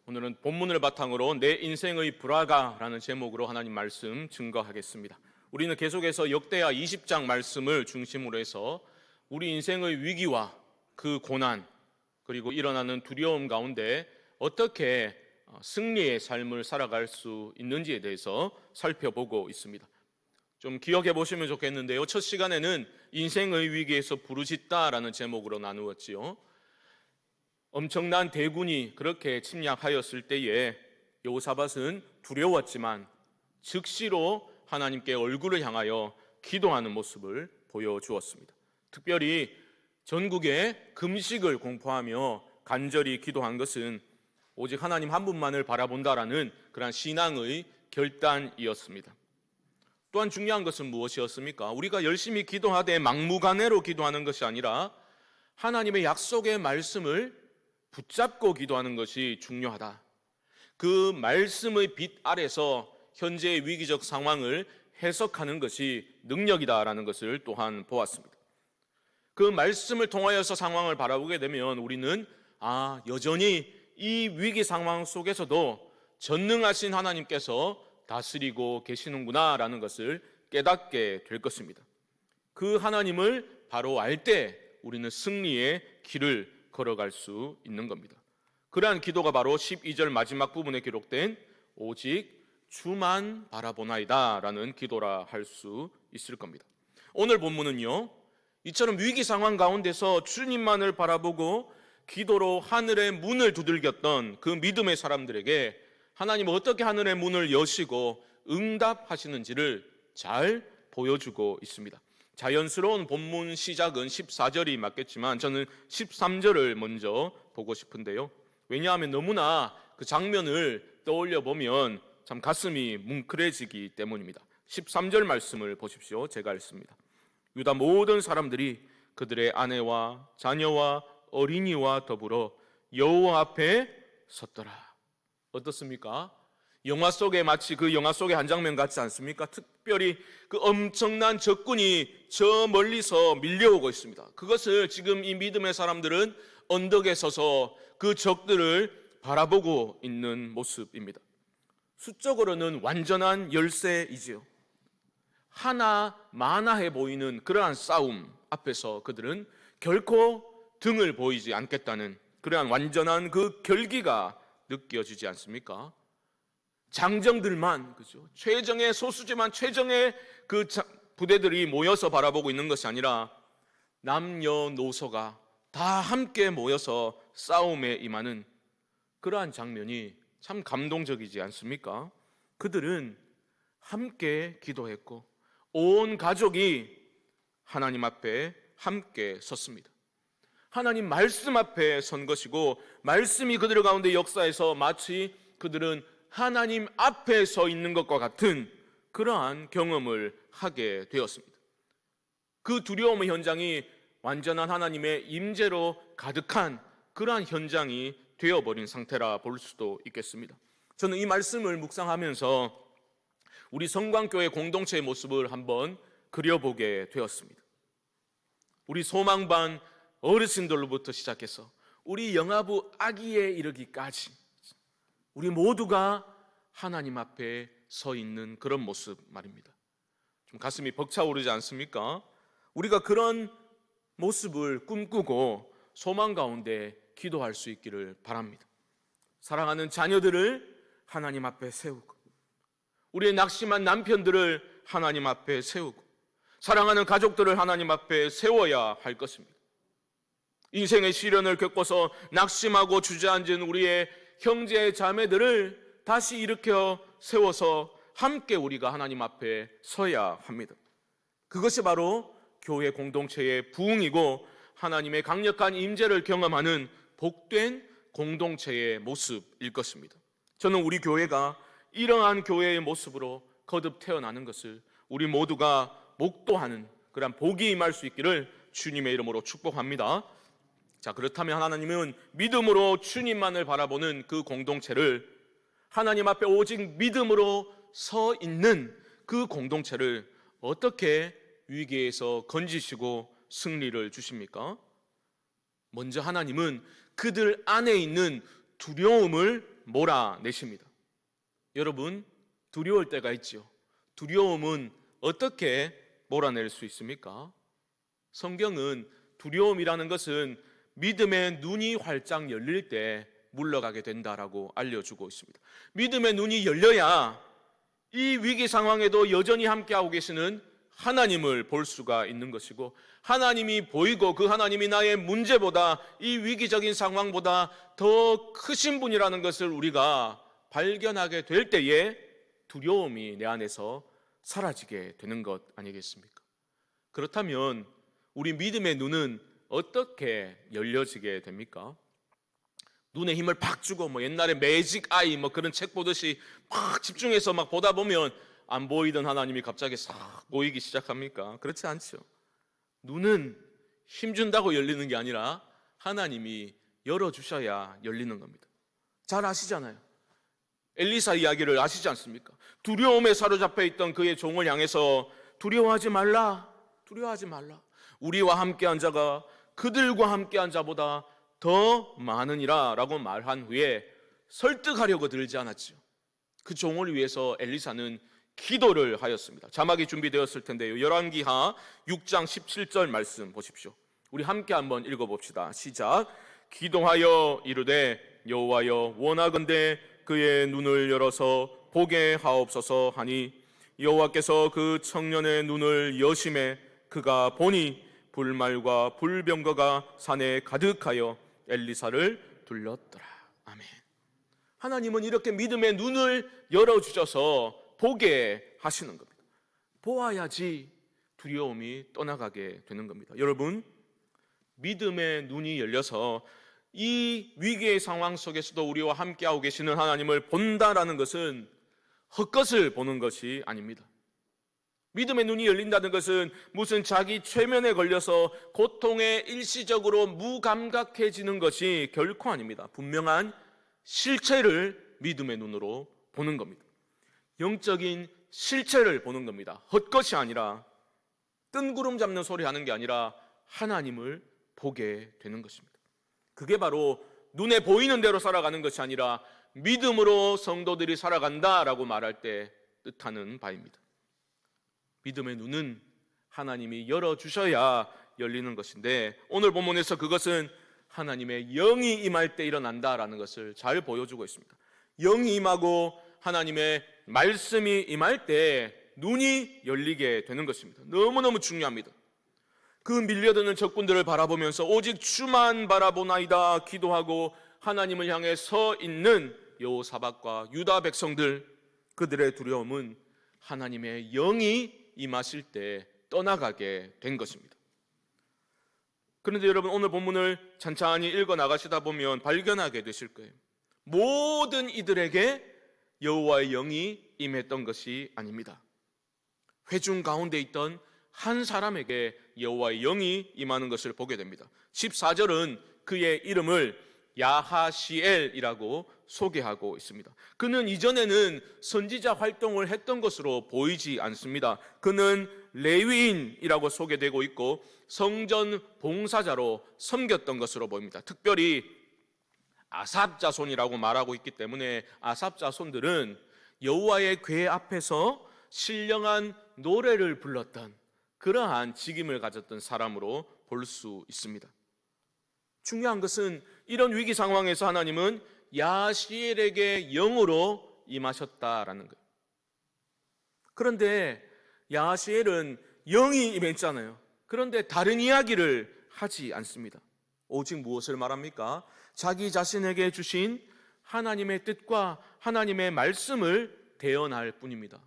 오늘은 본문을 바탕으로 내 인생의 불화가라는 제목으로 하나님 말씀 증거하겠습니다. 우리는 계속해서 역대하 20장 말씀을 중심으로 해서 우리 인생의 위기와 그 고난 그리고 일어나는 두려움 가운데 어떻게 승리의 삶을 살아갈 수 있는지에 대해서 살펴보고 있습니다. 좀 기억해 보시면 좋겠는데요. 첫 시간에는 인생의 위기에서 부르짖다라는 제목으로 나누었지요. 엄청난 대군이 그렇게 침략하였을 때에 여호사밧은 두려웠지만 즉시로 하나님께 얼굴을 향하여 기도하는 모습을 보여주었습니다. 특별히 전국에 금식을 공포하며 간절히 기도한 것은 오직 하나님 한 분만을 바라본다라는 그런 신앙의 결단이었습니다. 또한 중요한 것은 무엇이었습니까? 우리가 열심히 기도하되 막무가내로 기도하는 것이 아니라 하나님의 약속의 말씀을 붙잡고 기도하는 것이 중요하다. 그 말씀의 빛 아래서 현재의 위기적 상황을 해석하는 것이 능력이다라는 것을 또한 보았습니다. 그 말씀을 통하여서 상황을 바라보게 되면 우리는 여전히 이 위기 상황 속에서도 전능하신 하나님께서 다스리고 계시는구나라는 것을 깨닫게 될 것입니다. 그 하나님을 바로 알 때 우리는 승리의 길을 걸어갈 수 있는 겁니다. 그러한 기도가 바로 12절 마지막 부분에 기록된 오직 주만 바라보나이다 라는 기도라 할 수 있을 겁니다. 오늘 본문은요, 이처럼 위기 상황 가운데서 주님만을 바라보고 기도로 하늘의 문을 두들겼던 그 믿음의 사람들에게 하나님은 어떻게 하늘의 문을 여시고 응답하시는지를 잘 보여주고 있습니다. 자연스러운 본문 시작은 14절이 맞겠지만 저는 13절을 먼저 보고 싶은데요. 왜냐하면 너무나 그 장면을 떠올려 보면 참 가슴이 뭉클해지기 때문입니다. 13절 말씀을 보십시오. 제가 읽습니다. 유다 모든 사람들이 그들의 아내와 자녀와 어린이와 더불어 여호와 앞에 섰더라. 어떻습니까? 영화 속에 마치 그 영화 속의 한 장면 같지 않습니까? 특별히 그 엄청난 적군이 저 멀리서 밀려오고 있습니다. 그것을 지금 이 믿음의 사람들은 언덕에 서서 그 적들을 바라보고 있는 모습입니다. 수적으로는 완전한 열세이지요. 하나마나해 보이는 그러한 싸움 앞에서 그들은 결코 등을 보이지 않겠다는 그러한 완전한 그 결기가 느껴지지 않습니까? 장정들만, 그죠? 최정의 소수지만 최정의 그 부대들이 모여서 바라보고 있는 것이 아니라 남녀노소가 다 함께 모여서 싸움에 임하는 그러한 장면이 참 감동적이지 않습니까? 그들은 함께 기도했고 온 가족이 하나님 앞에 함께 섰습니다. 하나님 말씀 앞에 선 것이고 말씀이 그들 가운데 역사해서 마치 그들은 하나님 앞에 서 있는 것과 같은 그러한 경험을 하게 되었습니다. 그 두려움의 현장이 완전한 하나님의 임재로 가득한 그러한 현장이 되어버린 상태라 볼 수도 있겠습니다. 저는 이 말씀을 묵상하면서 우리 성광교회 공동체의 모습을 한번 그려보게 되었습니다. 우리 소망반 어르신들로부터 시작해서 우리 영아부 아기에 이르기까지 우리 모두가 하나님 앞에 서 있는 그런 모습 말입니다. 좀 가슴이 벅차오르지 않습니까? 우리가 그런 모습을 꿈꾸고 소망 가운데 기도할 수 있기를 바랍니다. 사랑하는 자녀들을 하나님 앞에 세우고 우리의 낙심한 남편들을 하나님 앞에 세우고 사랑하는 가족들을 하나님 앞에 세워야 할 것입니다. 인생의 시련을 겪어서 낙심하고 주저앉은 우리의 형제 자매들을 다시 일으켜 세워서 함께 우리가 하나님 앞에 서야 합니다. 그것이 바로 교회 공동체의 부흥이고 하나님의 강력한 임재를 경험하는 복된 공동체의 모습일 것입니다. 저는 우리 교회가 이러한 교회의 모습으로 거듭 태어나는 것을 우리 모두가 목도하는 그런 복이 임할 수 있기를 주님의 이름으로 축복합니다. 자, 그렇다면 하나님은 믿음으로 주님만을 바라보는 그 공동체를 하나님 앞에 오직 믿음으로 서 있는 그 공동체를 어떻게 위기에서 건지시고 승리를 주십니까? 먼저 하나님은 그들 안에 있는 두려움을 몰아내십니다. 여러분, 두려울 때가 있죠. 두려움은 어떻게 몰아낼 수 있습니까? 성경은 두려움이라는 것은 믿음의 눈이 활짝 열릴 때 물러가게 된다라고 알려주고 있습니다. 믿음의 눈이 열려야 이 위기 상황에도 여전히 함께하고 계시는 하나님을 볼 수가 있는 것이고, 하나님이 보이고 그 하나님이 나의 문제보다, 이 위기적인 상황보다 더 크신 분이라는 것을 우리가 발견하게 될 때에 두려움이 내 안에서 사라지게 되는 것 아니겠습니까? 그렇다면 우리 믿음의 눈은 어떻게 열려지게 됩니까? 눈에 힘을 팍 주고 옛날에 매직 아이 그런 책 보듯이 막 집중해서 막 보다 보면 안 보이던 하나님이 갑자기 싹 보이기 시작합니까? 그렇지 않죠. 눈은 힘 준다고 열리는 게 아니라 하나님이 열어주셔야 열리는 겁니다. 잘 아시잖아요. 엘리사 이야기를 아시지 않습니까? 두려움에 사로잡혀 있던 그의 종을 향해서 두려워하지 말라, 두려워하지 말라. 우리와 함께한 자가 그들과 함께한 자보다 더 많으니라 라고 말한 후에 설득하려고 들지 않았죠. 그 종을 위해서 엘리사는 기도를 하였습니다. 자막이 준비되었을 텐데요, 열왕기하 6장 17절 말씀 보십시오. 우리 함께 한번 읽어봅시다. 시작. 기도하여 이르되 여호와여 원하건대 그의 눈을 열어서 보게 하옵소서 하니 여호와께서 그 청년의 눈을 여심해 그가 보니 불말과 불병거가 산에 가득하여 엘리사를 둘렀더라. 아멘. 하나님은 이렇게 믿음의 눈을 열어주셔서 보게 하시는 겁니다. 보아야지 두려움이 떠나가게 되는 겁니다. 여러분, 믿음의 눈이 열려서 이 위기의 상황 속에서도 우리와 함께하고 계시는 하나님을 본다라는 것은 헛것을 보는 것이 아닙니다. 믿음의 눈이 열린다는 것은 무슨 자기 최면에 걸려서 고통에 일시적으로 무감각해지는 것이 결코 아닙니다. 분명한 실체를 믿음의 눈으로 보는 겁니다. 영적인 실체를 보는 겁니다. 헛것이 아니라 뜬구름 잡는 소리 하는 게 아니라 하나님을 보게 되는 것입니다. 그게 바로 눈에 보이는 대로 살아가는 것이 아니라 믿음으로 성도들이 살아간다라고 말할 때 뜻하는 바입니다. 믿음의 눈은 하나님이 열어주셔야 열리는 것인데, 오늘 본문에서 그것은 하나님의 영이 임할 때 일어난다라는 것을 잘 보여주고 있습니다. 영이 임하고 하나님의 말씀이 임할 때 눈이 열리게 되는 것입니다. 너무너무 중요합니다. 그 밀려드는 적군들을 바라보면서 오직 주만 바라보나이다 기도하고 하나님을 향해 서 있는 여호사밧과 유다 백성들, 그들의 두려움은 하나님의 영이 임하실 때 떠나가게 된 것입니다. 그런데 여러분, 오늘 본문을 찬찬히 읽어 나가시다 보면 발견하게 되실 거예요. 모든 이들에게 여호와의 영이 임했던 것이 아닙니다. 회중 가운데 있던 한 사람에게 여호와의 영이 임하는 것을 보게 됩니다. 14절은 그의 이름을 야하시엘이라고 소개하고 있습니다. 그는 이전에는 선지자 활동을 했던 것으로 보이지 않습니다. 그는 레위인이라고 소개되고 있고 성전 봉사자로 섬겼던 것으로 보입니다. 특별히 아삽 자손이라고 말하고 있기 때문에 아삽 자손들은 여호와의 궤 앞에서 신령한 노래를 불렀던 그러한 직임을 가졌던 사람으로 볼 수 있습니다. 중요한 것은 이런 위기 상황에서 하나님은 야하시엘에게 영으로 임하셨다라는 거예요. 그런데 야하시엘은 영이 임했잖아요. 그런데 다른 이야기를 하지 않습니다. 오직 무엇을 말합니까? 자기 자신에게 주신 하나님의 뜻과 하나님의 말씀을 대언할 뿐입니다.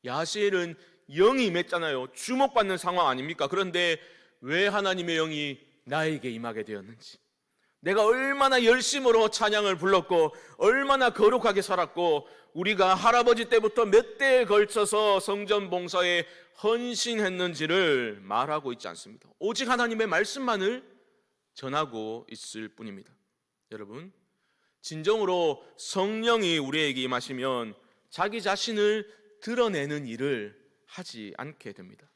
야하시엘은 영이 임했잖아요. 주목받는 상황 아닙니까? 그런데 왜 하나님의 영이 나에게 임하게 되었는지, 내가 얼마나 열심으로 찬양을 불렀고 얼마나 거룩하게 살았고 우리가 할아버지 때부터 몇 대에 걸쳐서 성전 봉사에 헌신했는지를 말하고 있지 않습니다. 오직 하나님의 말씀만을 전하고 있을 뿐입니다. 여러분, 진정으로 성령이 우리에게 임하시면 자기 자신을 드러내는 일을 하지 않게 됩니다.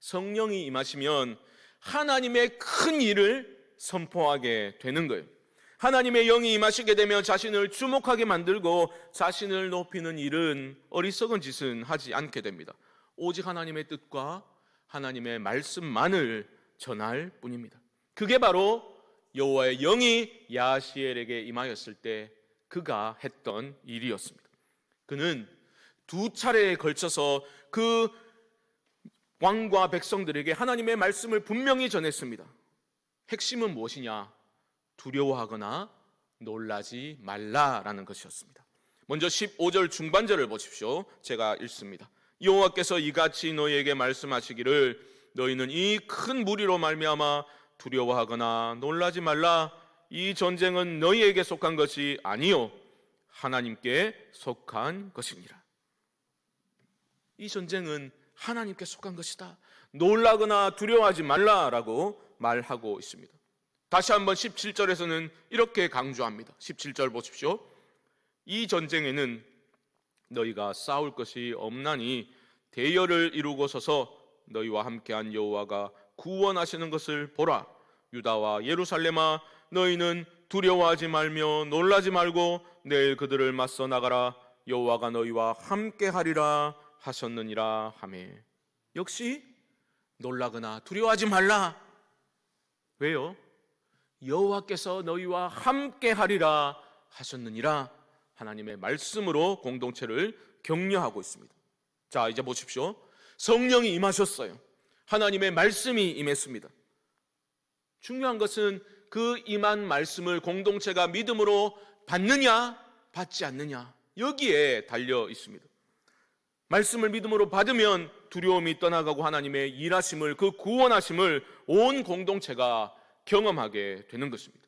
성령이 임하시면 하나님의 큰 일을 선포하게 되는 거예요. 하나님의 영이 임하시게 되면 자신을 주목하게 만들고 자신을 높이는 일은, 어리석은 짓은 하지 않게 됩니다. 오직 하나님의 뜻과 하나님의 말씀만을 전할 뿐입니다. 그게 바로 여호와의 영이 야하시엘에게 임하였을 때 그가 했던 일이었습니다. 그는 두 차례에 걸쳐서 그 왕과 백성들에게 하나님의 말씀을 분명히 전했습니다. 핵심은 무엇이냐? 두려워하거나 놀라지 말라라는 것이었습니다. 먼저 15절 중반절을 보십시오. 제가 읽습니다. 여호와께서 이같이 너희에게 말씀하시기를 너희는 이 큰 무리로 말미암아 두려워하거나 놀라지 말라. 이 전쟁은 너희에게 속한 것이 아니요 하나님께 속한 것이니라. 이 전쟁은 하나님께 속한 것이다. 놀라거나 두려워하지 말라라고 말하고 있습니다. 다시 한번 17절에서는 이렇게 강조합니다. 17절 보십시오. 이 전쟁에는 너희가 싸울 것이 없나니 대열을 이루고 서서 너희와 함께한 여호와가 구원하시는 것을 보라. 유다와 예루살렘아 너희는 두려워하지 말며 놀라지 말고 내일 그들을 맞서 나가라. 여호와가 너희와 함께하리라 하셨느니라 하매. 역시 놀라거나 두려워하지 말라. 왜요? 여호와께서 너희와 함께하리라 하셨느니라. 하나님의 말씀으로 공동체를 격려하고 있습니다. 자, 이제 보십시오. 성령이 임하셨어요. 하나님의 말씀이 임했습니다. 중요한 것은 그 임한 말씀을 공동체가 믿음으로 받느냐 받지 않느냐, 여기에 달려 있습니다. 말씀을 믿음으로 받으면 두려움이 떠나가고 하나님의 일하심을, 그 구원하심을 온 공동체가 경험하게 되는 것입니다.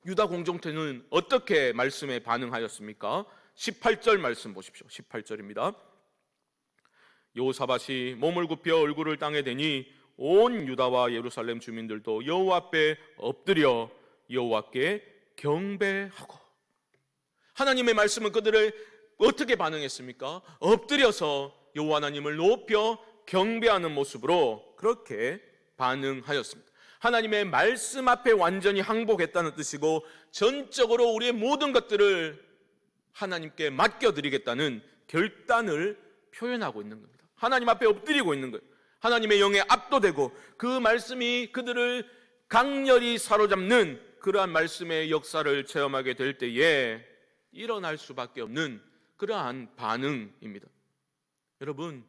유다 공동체는 어떻게 말씀에 반응하였습니까? 18절 말씀 보십시오. 18절입니다. 여호사밧이 몸을 굽혀 얼굴을 땅에 대니 온 유다와 예루살렘 주민들도 여호와 앞에 엎드려 여호와께 경배하고. 하나님의 말씀은 그들을 어떻게 반응했습니까? 엎드려서 여호와 하나님을 높여 경배하는 모습으로 그렇게 반응하였습니다. 하나님의 말씀 앞에 완전히 항복했다는 뜻이고, 전적으로 우리의 모든 것들을 하나님께 맡겨드리겠다는 결단을 표현하고 있는 겁니다. 하나님 앞에 엎드리고 있는 거예요. 하나님의 영에 압도되고 그 말씀이 그들을 강렬히 사로잡는 그러한 말씀의 역사를 체험하게 될 때에 일어날 수밖에 없는 그러한 반응입니다. 여러분,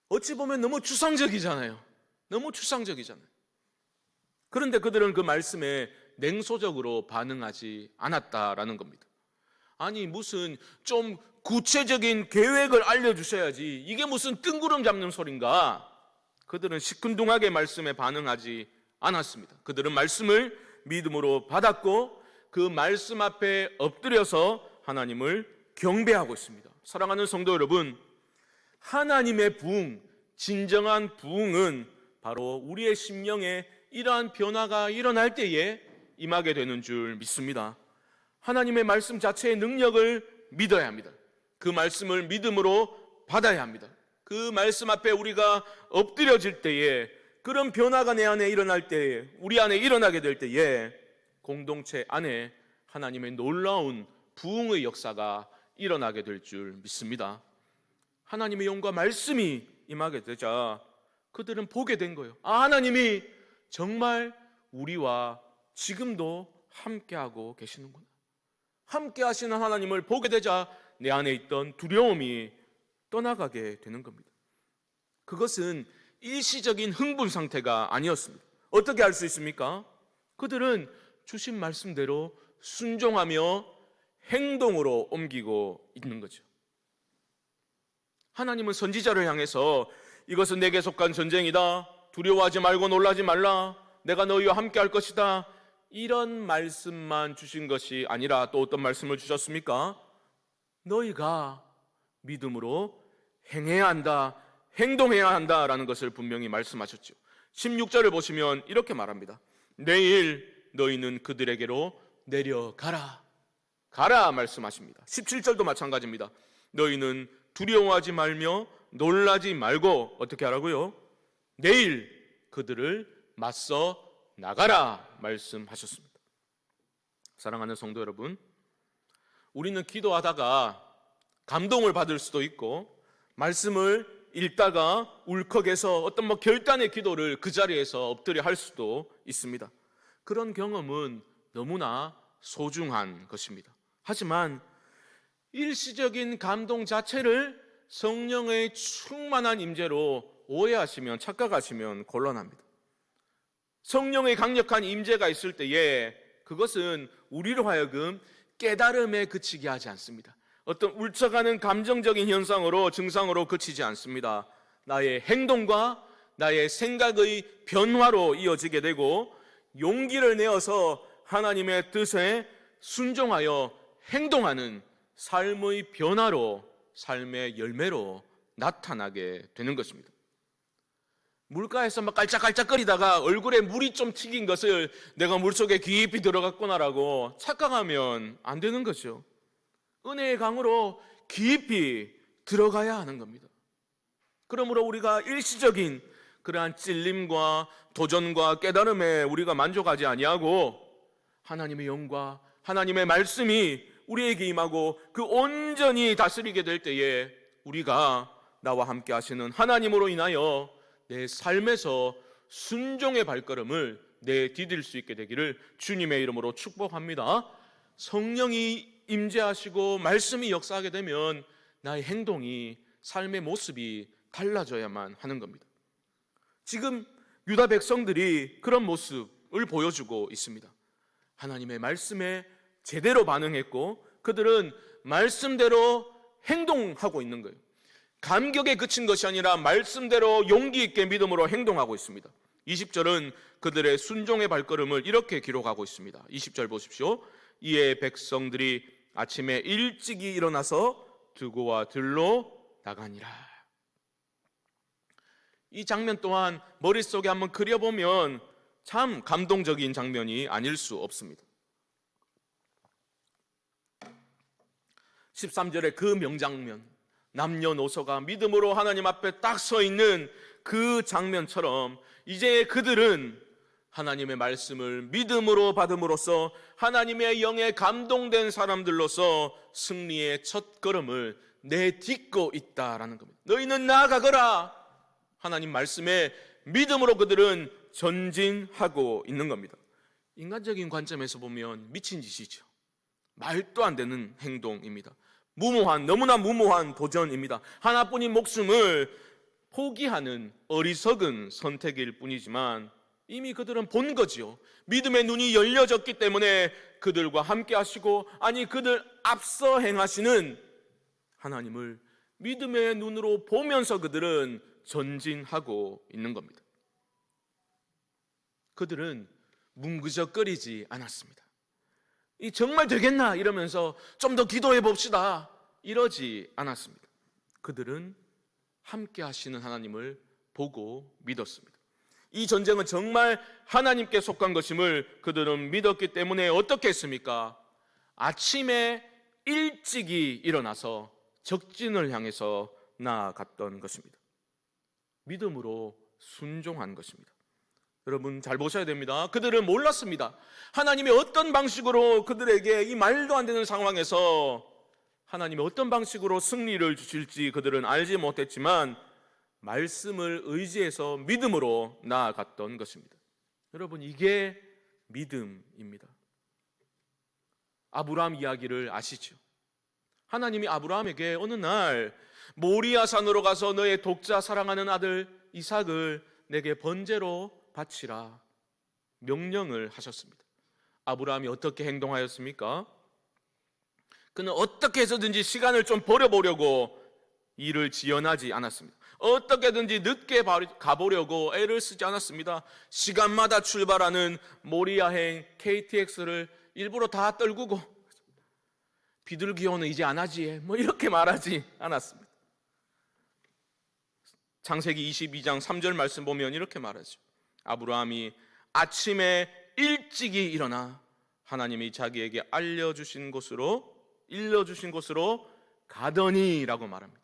어찌 보면 너무 추상적이잖아요. 너무 추상적이잖아요. 그런데 그들은 그 말씀에 냉소적으로 반응하지 않았다라는 겁니다. 아니, 무슨 좀 구체적인 계획을 알려주셔야지, 이게 무슨 뜬구름 잡는 소린가? 그들은 시큰둥하게 말씀에 반응하지 않았습니다. 그들은 말씀을 믿음으로 받았고 그 말씀 앞에 엎드려서 하나님을 경배하고 있습니다. 사랑하는 성도 여러분, 하나님의 부흥, 진정한 부흥은 바로 우리의 심령에 이러한 변화가 일어날 때에 임하게 되는 줄 믿습니다. 하나님의 말씀 자체의 능력을 믿어야 합니다. 그 말씀을 믿음으로 받아야 합니다. 그 말씀 앞에 우리가 엎드려질 때에, 그런 변화가 내 안에 일어날 때에, 우리 안에 일어나게 될 때에 공동체 안에 하나님의 놀라운 부흥의 역사가 일어나게 될 줄 믿습니다. 하나님의 영과 말씀이 임하게 되자 그들은 보게 된 거예요. 하나님이 정말 우리와 지금도 함께하고 계시는구나. 함께 하시는 하나님을 보게 되자 내 안에 있던 두려움이 떠나가게 되는 겁니다. 그것은 일시적인 흥분 상태가 아니었습니다. 어떻게 할 수 있습니까? 그들은 주신 말씀대로 순종하며 행동으로 옮기고 있는 거죠. 하나님은 선지자를 향해서 이것은 내게 속한 전쟁이다, 두려워하지 말고 놀라지 말라, 내가 너희와 함께 할 것이다, 이런 말씀만 주신 것이 아니라 또 어떤 말씀을 주셨습니까? 너희가 믿음으로 행해야 한다, 행동해야 한다라는 것을 분명히 말씀하셨죠. 16절을 보시면 이렇게 말합니다. 내일 너희는 그들에게로 내려가라. 가라 말씀하십니다. 17절도 마찬가지입니다. 너희는 두려워하지 말며 놀라지 말고 어떻게 하라고요? 내일 그들을 맞서 나가라 말씀하셨습니다. 사랑하는 성도 여러분, 우리는 기도하다가 감동을 받을 수도 있고 말씀을 읽다가 울컥해서 어떤 결단의 기도를 그 자리에서 엎드려 할 수도 있습니다. 그런 경험은 너무나 소중한 것입니다. 하지만 일시적인 감동 자체를 성령의 충만한 임재로 오해하시면, 착각하시면 곤란합니다. 성령의 강력한 임재가 있을 때에 그것은 우리로 하여금 깨달음에 그치게 하지 않습니다. 어떤 울적하는 감정적인 현상으로, 증상으로 그치지 않습니다. 나의 행동과 나의 생각의 변화로 이어지게 되고 용기를 내어서 하나님의 뜻에 순종하여 행동하는 삶의 변화로, 삶의 열매로 나타나게 되는 것입니다. 물가에서 막 깔짝깔짝거리다가 얼굴에 물이 좀 튀긴 것을 내가 물속에 깊이 들어갔구나라고 착각하면 안 되는 거죠. 은혜의 강으로 깊이 들어가야 하는 겁니다. 그러므로 우리가 일시적인 그러한 찔림과 도전과 깨달음에 우리가 만족하지 아니하고 하나님의 영과 하나님의 말씀이 우리에게 임하고 그 온전히 다스리게 될 때에 우리가 나와 함께 하시는 하나님으로 인하여 내 삶에서 순종의 발걸음을 내디딜 수 있게 되기를 주님의 이름으로 축복합니다. 성령이 임재하시고 말씀이 역사하게 되면 나의 행동이, 삶의 모습이 달라져야만 하는 겁니다. 지금 유다 백성들이 그런 모습을 보여주고 있습니다. 하나님의 말씀에 제대로 반응했고 그들은 말씀대로 행동하고 있는 거예요. 감격에 그친 것이 아니라 말씀대로 용기 있게 믿음으로 행동하고 있습니다. 20절은 그들의 순종의 발걸음을 이렇게 기록하고 있습니다. 20절 보십시오. 이에 백성들이 아침에 일찍이 일어나서 드고와 들로 나가니라. 이 장면 또한 머릿속에 한번 그려보면 참 감동적인 장면이 아닐 수 없습니다. 13절의 그 명장면, 남녀노소가 믿음으로 하나님 앞에 딱 서 있는 그 장면처럼 이제 그들은 하나님의 말씀을 믿음으로 받음으로써 하나님의 영에 감동된 사람들로서 승리의 첫 걸음을 내딛고 있다라는 겁니다. 너희는 나아가거라. 하나님 말씀에 믿음으로 그들은 전진하고 있는 겁니다. 인간적인 관점에서 보면 미친 짓이죠. 말도 안 되는 행동입니다. 너무나 무모한 도전입니다. 하나뿐인 목숨을 포기하는 어리석은 선택일 뿐이지만 이미 그들은 본 거지요. 믿음의 눈이 열려졌기 때문에 그들과 함께 하시고, 아니 그들 앞서 행하시는 하나님을 믿음의 눈으로 보면서 그들은 전진하고 있는 겁니다. 그들은 뭉그적거리지 않았습니다. 이 정말 되겠나 이러면서 좀 더 기도해 봅시다 이러지 않았습니다. 그들은 함께 하시는 하나님을 보고 믿었습니다. 이 전쟁은 정말 하나님께 속한 것임을 그들은 믿었기 때문에 어떻게 했습니까? 아침에 일찍이 일어나서 적진을 향해서 나아갔던 것입니다. 믿음으로 순종한 것입니다. 여러분 잘 보셔야 됩니다. 그들은 몰랐습니다. 하나님이 어떤 방식으로 그들에게 이 말도 안 되는 상황에서 하나님이 어떤 방식으로 승리를 주실지 그들은 알지 못했지만 말씀을 의지해서 믿음으로 나아갔던 것입니다. 여러분 이게 믿음입니다. 아브라함 이야기를 아시죠? 하나님이 아브라함에게 어느 날 모리아 산으로 가서 너의 독자 사랑하는 아들 이삭을 내게 번제로 바치라 명령을 하셨습니다. 아브라함이 어떻게 행동하였습니까? 그는 어떻게 해서든지 시간을 좀 버려보려고 일을 지연하지 않았습니다. 어떻게든지 늦게 가보려고 애를 쓰지 않았습니다. 시간마다 출발하는 모리아행 KTX를 일부러 다 떨구고 비둘기호는 이제 안 하지 이렇게 말하지 않았습니다. 창세기 22장 3절 말씀 보면 이렇게 말하죠. 아브라함이 아침에 일찍이 일어나 하나님이 자기에게 일러주신 곳으로 가더니라고 말합니다.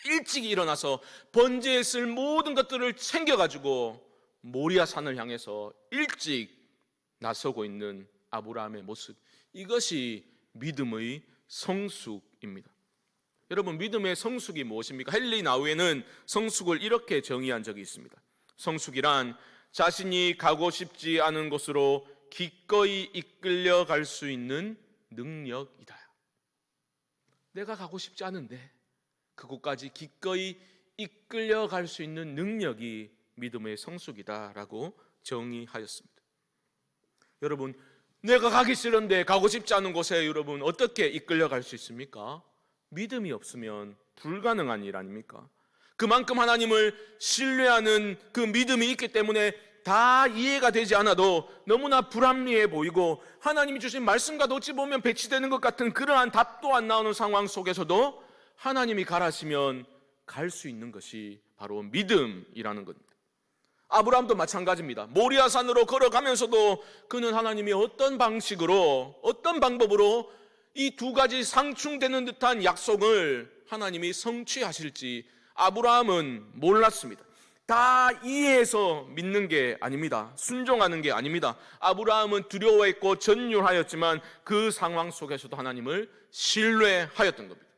일찍 일어나서 번제에 쓸 모든 것들을 챙겨가지고 모리아 산을 향해서 일찍 나서고 있는 아브라함의 모습, 이것이 믿음의 성숙입니다. 여러분, 믿음의 성숙이 무엇입니까? 헨리 나우에는 성숙을 이렇게 정의한 적이 있습니다. 성숙이란 자신이 가고 싶지 않은 곳으로 기꺼이 이끌려 갈 수 있는 능력이다. 내가 가고 싶지 않은데 그곳까지 기꺼이 이끌려 갈 수 있는 능력이 믿음의 성숙이다라고 정의하였습니다. 여러분, 내가 가기 싫은데 가고 싶지 않은 곳에 여러분 어떻게 이끌려 갈 수 있습니까? 믿음이 없으면 불가능한 일 아닙니까? 그만큼 하나님을 신뢰하는 그 믿음이 있기 때문에 다 이해가 되지 않아도 너무나 불합리해 보이고 하나님이 주신 말씀과도 어찌 보면 배치되는 것 같은 그러한 답도 안 나오는 상황 속에서도 하나님이 가라시면 갈 수 있는 것이 바로 믿음이라는 겁니다. 아브라함도 마찬가지입니다. 모리아산으로 걸어가면서도 그는 하나님이 어떤 방식으로, 어떤 방법으로 이 두 가지 상충되는 듯한 약속을 하나님이 성취하실지 아브라함은 몰랐습니다. 다 이해해서 믿는 게 아닙니다. 순종하는 게 아닙니다. 아브라함은 두려워했고 전율하였지만 그 상황 속에서도 하나님을 신뢰하였던 겁니다.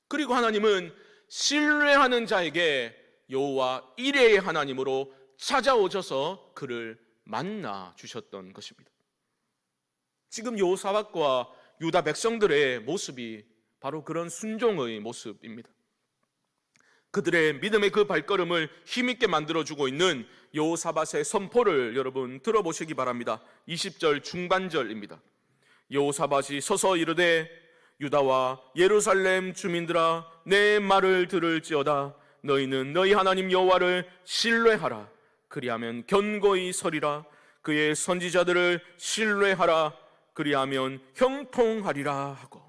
그리고 하나님은 신뢰하는 자에게 여호와 이레의 하나님으로 찾아오셔서 그를 만나 주셨던 것입니다. 지금 여호사밧과 유다 백성들의 모습이 바로 그런 순종의 모습입니다. 그들의 믿음의 그 발걸음을 힘있게 만들어주고 있는 여호사밧의 선포를 여러분 들어보시기 바랍니다. 20절 중반절입니다. 여호사밧이 서서 이르되 유다와 예루살렘 주민들아 내 말을 들을지어다. 너희는 너희 하나님 여호와를 신뢰하라. 그리하면 견고히 서리라. 그의 선지자들을 신뢰하라. 그리하면 형통하리라 하고.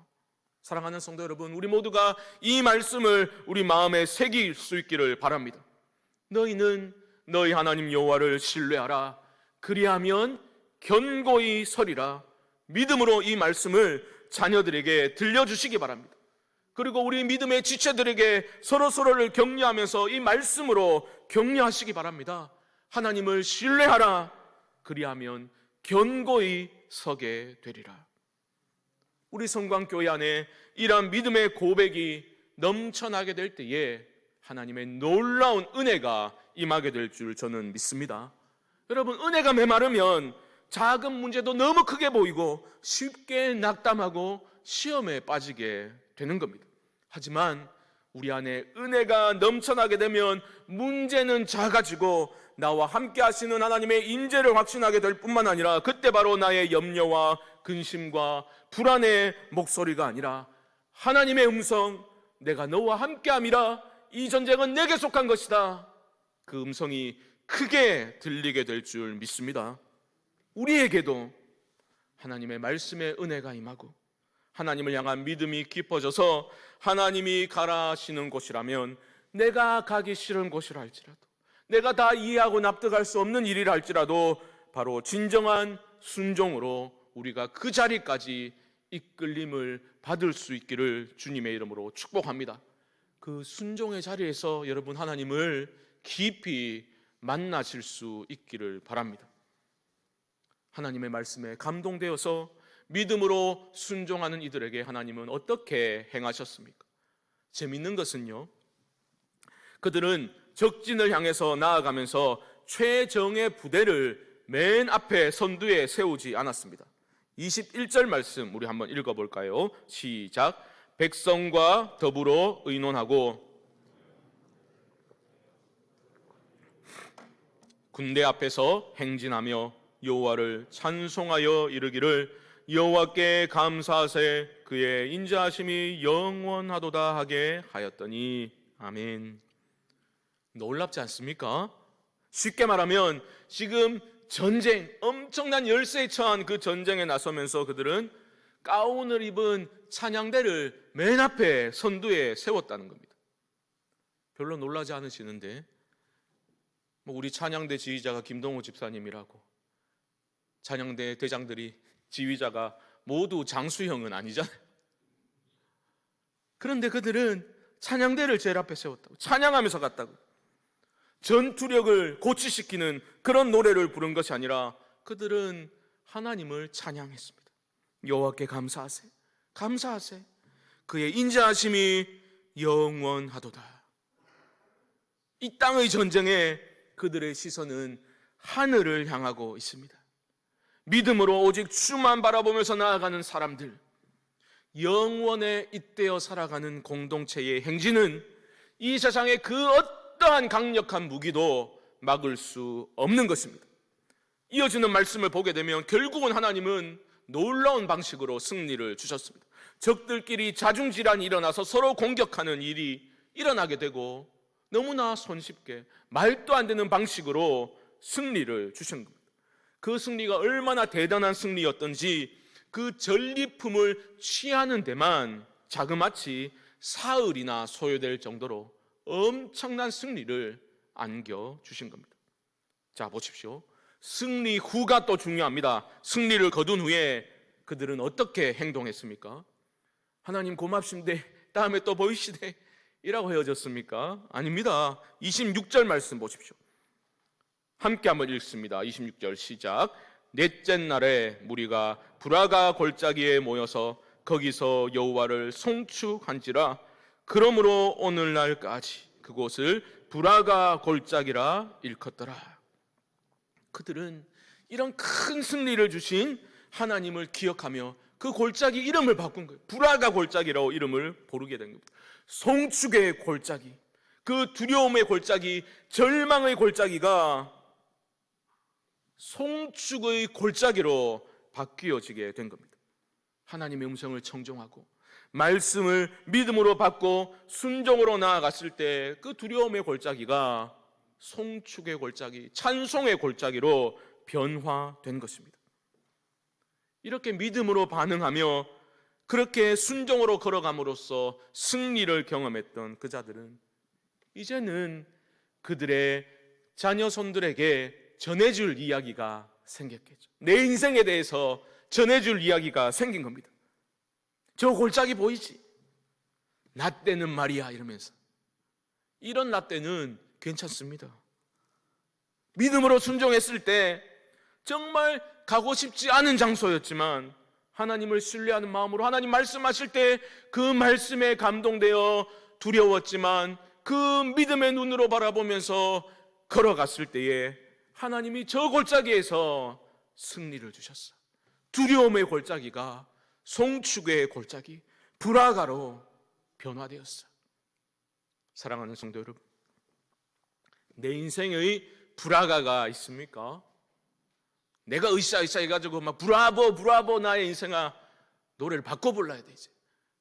사랑하는 성도 여러분, 우리 모두가 이 말씀을 우리 마음에 새길 수 있기를 바랍니다. 너희는 너희 하나님 여호와를 신뢰하라. 그리하면 견고히 서리라. 믿음으로 이 말씀을 자녀들에게 들려주시기 바랍니다. 그리고 우리 믿음의 지체들에게 서로서로를 격려하면서 이 말씀으로 격려하시기 바랍니다. 하나님을 신뢰하라. 그리하면 견고히 서게 되리라. 우리 성광교회 안에 이러한 믿음의 고백이 넘쳐나게 될 때에 하나님의 놀라운 은혜가 임하게 될 줄 저는 믿습니다. 여러분, 은혜가 메마르면 작은 문제도 너무 크게 보이고 쉽게 낙담하고 시험에 빠지게 되는 겁니다. 하지만 우리 안에 은혜가 넘쳐나게 되면 문제는 작아지고 나와 함께 하시는 하나님의 인재를 확신하게 될 뿐만 아니라 그때 바로 나의 염려와 근심과 불안의 목소리가 아니라 하나님의 음성, 내가 너와 함께함이라, 이 전쟁은 내게 속한 것이다, 그 음성이 크게 들리게 될 줄 믿습니다. 우리에게도 하나님의 말씀의 은혜가 임하고 하나님을 향한 믿음이 깊어져서 하나님이 가라 하시는 곳이라면 내가 가기 싫은 곳이라 할지라도, 내가 다 이해하고 납득할 수 없는 일이라 할지라도 바로 진정한 순종으로 우리가 그 자리까지 이끌림을 받을 수 있기를 주님의 이름으로 축복합니다. 그 순종의 자리에서 여러분 하나님을 깊이 만나실 수 있기를 바랍니다. 하나님의 말씀에 감동되어서 믿음으로 순종하는 이들에게 하나님은 어떻게 행하셨습니까? 재밌는 것은요, 그들은 적진을 향해서 나아가면서 최정예 부대를 맨 앞에 선두에 세우지 않았습니다. 21절 말씀 우리 한번 읽어볼까요? 시작. 백성과 더불어 의논하고 군대 앞에서 행진하며 여호와를 찬송하여 이르기를 여호와께 감사하세 그의 인자하심이 영원하도다 하게 하였더니. 아멘. 놀랍지 않습니까? 쉽게 말하면 지금 전쟁, 엄청난 열세에 처한 그 전쟁에 나서면서 그들은 가운을 입은 찬양대를 맨 앞에 선두에 세웠다는 겁니다. 별로 놀라지 않으시는데 우리 찬양대 지휘자가 김동호 집사님이라고, 찬양대 대장들이 지휘자가 모두 장수형은 아니잖아요. 그런데 그들은 찬양대를 제일 앞에 세웠다고, 찬양하면서 갔다고. 전투력을 고취시키는 그런 노래를 부른 것이 아니라 그들은 하나님을 찬양했습니다. 여호와께 감사하세. 감사하세. 그의 인자하심이 영원하도다. 이 땅의 전쟁에 그들의 시선은 하늘을 향하고 있습니다. 믿음으로 오직 주만 바라보면서 나아가는 사람들, 영원에 잇대어 살아가는 공동체의 행진은 이 세상의 그 어떠한 강력한 무기도 막을 수 없는 것입니다. 이어지는 말씀을 보게 되면 결국은 하나님은 놀라운 방식으로 승리를 주셨습니다. 적들끼리 자중질환이 일어나서 서로 공격하는 일이 일어나게 되고 너무나 손쉽게 말도 안 되는 방식으로 승리를 주신 겁니다. 그 승리가 얼마나 대단한 승리였던지 그 전리품을 취하는 데만 자그마치 사흘이나 소요될 정도로 엄청난 승리를 안겨주신 겁니다. 자, 보십시오. 승리 후가 또 중요합니다. 승리를 거둔 후에 그들은 어떻게 행동했습니까? 하나님 고맙습니다. 다음에 또 보이시되 이라고 헤어졌습니까? 아닙니다. 26절 말씀 보십시오. 함께 한번 읽습니다. 26절 시작. 넷째 날에 무리가 브라가 골짜기에 모여서 거기서 여호와를 송축한지라. 그러므로 오늘날까지 그곳을 브라가 골짜기라 일컫더라. 그들은 이런 큰 승리를 주신 하나님을 기억하며 그 골짜기 이름을 바꾼 거예요. 브라가 골짜기라고 이름을 부르게 된 겁니다. 송축의 골짜기, 그 두려움의 골짜기, 절망의 골짜기가 송축의 골짜기로 바뀌어지게 된 겁니다. 하나님의 음성을 청종하고 말씀을 믿음으로 받고 순종으로 나아갔을 때 그 두려움의 골짜기가 송축의 골짜기, 찬송의 골짜기로 변화된 것입니다. 이렇게 믿음으로 반응하며 그렇게 순종으로 걸어감으로써 승리를 경험했던 그 자들은 이제는 그들의 자녀손들에게 전해줄 이야기가 생겼겠죠. 내 인생에 대해서 전해줄 이야기가 생긴 겁니다. 저 골짜기 보이지? 나 때는 말이야 이러면서. 이런 나 때는 괜찮습니다. 믿음으로 순종했을 때 정말 가고 싶지 않은 장소였지만 하나님을 신뢰하는 마음으로 하나님 말씀하실 때 그 말씀에 감동되어 두려웠지만 그 믿음의 눈으로 바라보면서 걸어갔을 때에 하나님이 저 골짜기에서 승리를 주셨어. 두려움의 골짜기가 송축의 골짜기, 브라가로 변화되었어. 사랑하는 성도 여러분, 내 인생의 브라가가 있습니까? 내가 으쌰으쌰 해가지고 막 브라보 브라보 나의 인생아 노래를 바꿔 불러야 되지.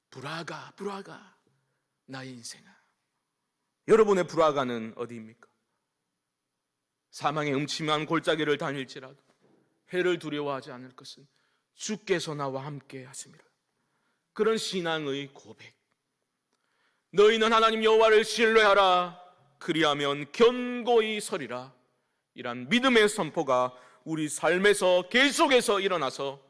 브라가 브라가 나의 인생아. 여러분의 브라가는 어디입니까? 사망의 음침한 골짜기를 다닐지라도 해를 두려워하지 않을 것은 주께서 나와 함께 하심이라. 그런 신앙의 고백. 너희는 하나님 여호와를 신뢰하라. 그리하면 견고히 서리라. 이란 믿음의 선포가 우리 삶에서 계속해서 일어나서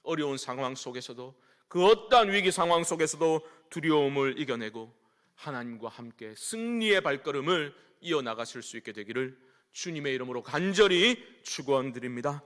어려운 상황 속에서도 그 어떠한 위기 상황 속에서도 두려움을 이겨내고 하나님과 함께 승리의 발걸음을 이어나가실 수 있게 되기를 주님의 이름으로 간절히 축원드립니다.